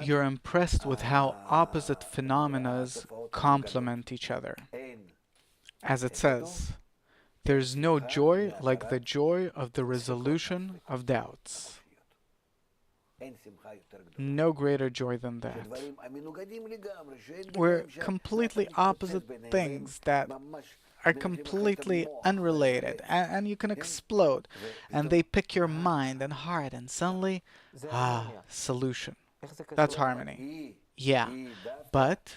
you're impressed with how opposite phenomena complement each other. As it says, there's no joy like the joy of the resolution of doubts. No greater joy than that. We're completely opposite things that are completely unrelated, and you can explode, and they pick your mind and heart, and suddenly, solution. That's harmony. Yeah, but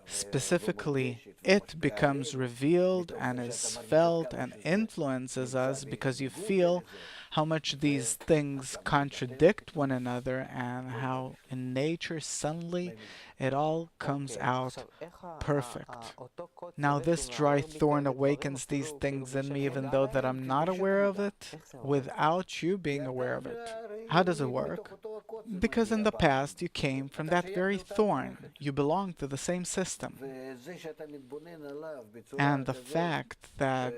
specifically, it becomes revealed and is felt and influences us because you feel how much these things contradict one another and how in nature suddenly it all comes out perfect. Now this dry thorn awakens these things in me even though that I'm not aware of it without you being aware of it. How does it work? Because in the past you came from that very thorn. You belong to the same system. And the fact that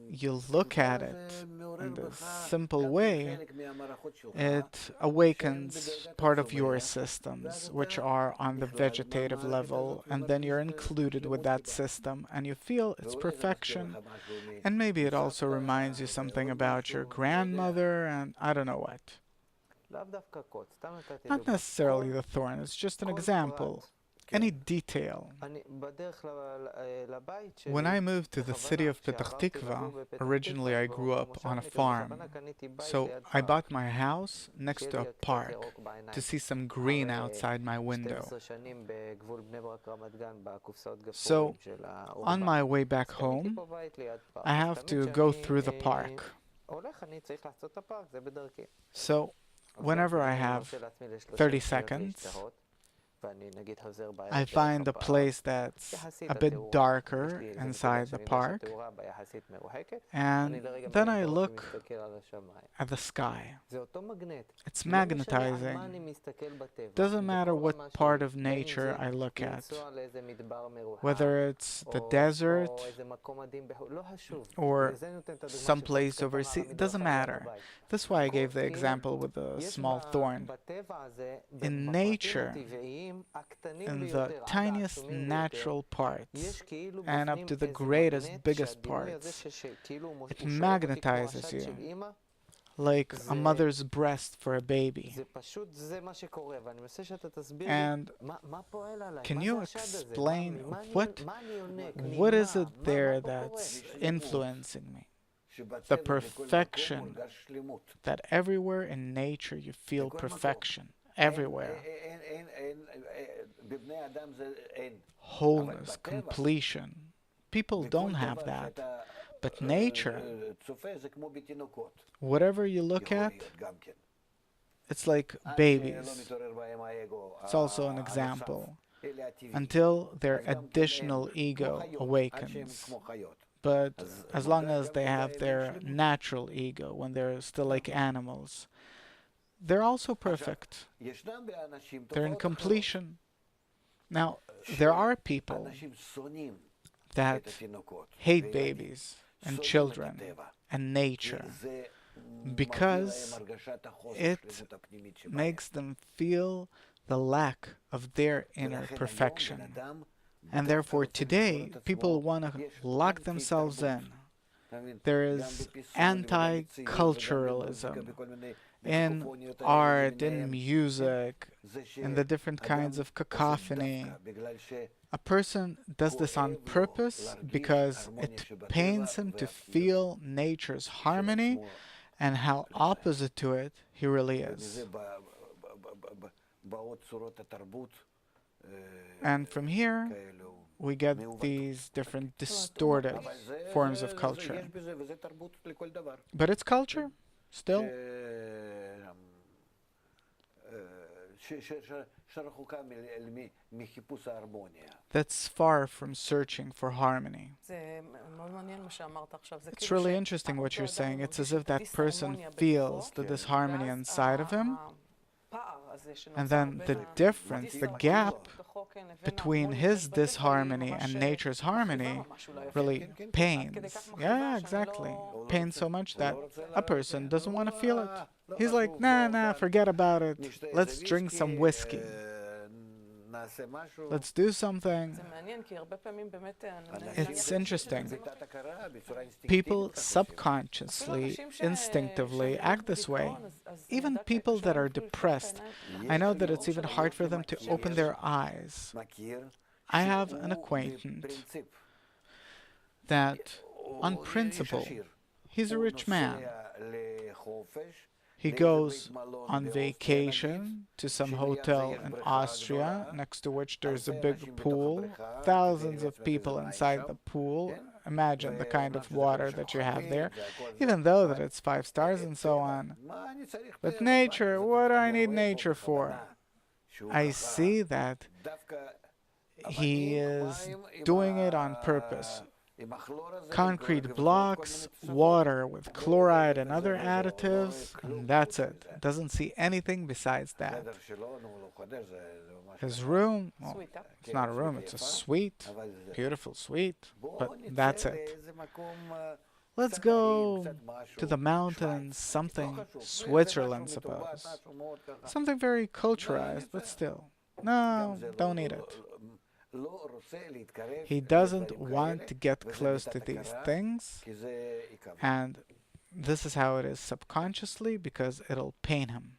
you look at it in this simple way, it awakens part of your systems, which are on the vegetative level, and then you're included with that system, and you feel its perfection. And maybe it also reminds you something about your grandmother, and I don't know what. Not necessarily the thorn, it's just an example. Any detail. When I moved to the city of Petah Tikva, originally I grew up on a farm. So I bought my house next to a park to see some green outside my window. So on my way back home, I have to go through the park. So whenever I have 30 seconds, I find a place that's a bit darker inside the park, and then I look at the sky. It's magnetizing. Doesn't matter what part of nature I look at, whether it's the desert or some place overseas, it doesn't matter. That's why I gave the example with the small thorn. In nature, in the tiniest natural parts and up to the greatest, biggest parts, it magnetizes you like a mother's breast for a baby. And can you explain what is it there that's influencing me? The perfection, that everywhere in nature you feel perfection. Everywhere. Wholeness, completion. People don't have that. But nature, whatever you look at, it's like babies. It's also an example. Until their additional ego awakens. But as long as they have their natural ego, when they're still like animals, they're also perfect. They're in completion. Now, there are people that hate babies and children and nature because it makes them feel the lack of their inner perfection. And therefore today, people want to lock themselves in. There is anti-culturalism in art, in music, in the different kinds of cacophony. A person does this on purpose because it pains him to feel nature's harmony and how opposite to it he really is. And from here, we get these different distorted forms of culture. But it's culture, still. That's far from searching for harmony. It's really interesting what you're saying. It's as if that person feels the disharmony inside of him, And then the difference, the gap between his disharmony and nature's harmony really pains. Yeah, exactly. Pains so much that a person doesn't want to feel it. He's like, nah, nah, forget about it. Let's drink some whiskey. Let's do something. It's interesting. People subconsciously, instinctively act this way. Even people that are depressed, I know that it's even hard for them to open their eyes. I have an acquaintance that, on principle, he's a rich man. He goes on vacation to some hotel in Austria, next to which there's a big pool, thousands of people inside the pool. Imagine the kind of water that you have there, even though that it's 5 stars and so on. But nature, what do I need nature for? I see that he is doing it on purpose. Concrete blocks, water with chloride and other additives, and that's it. Doesn't see anything besides that. His room, well, it's not a room, it's a suite, beautiful suite, but that's it. Let's go to the mountains, something Switzerland, suppose. Something very culturized, but still. No, don't need it. He doesn't want to get close to these things, and this is how it is subconsciously because it'll pain him.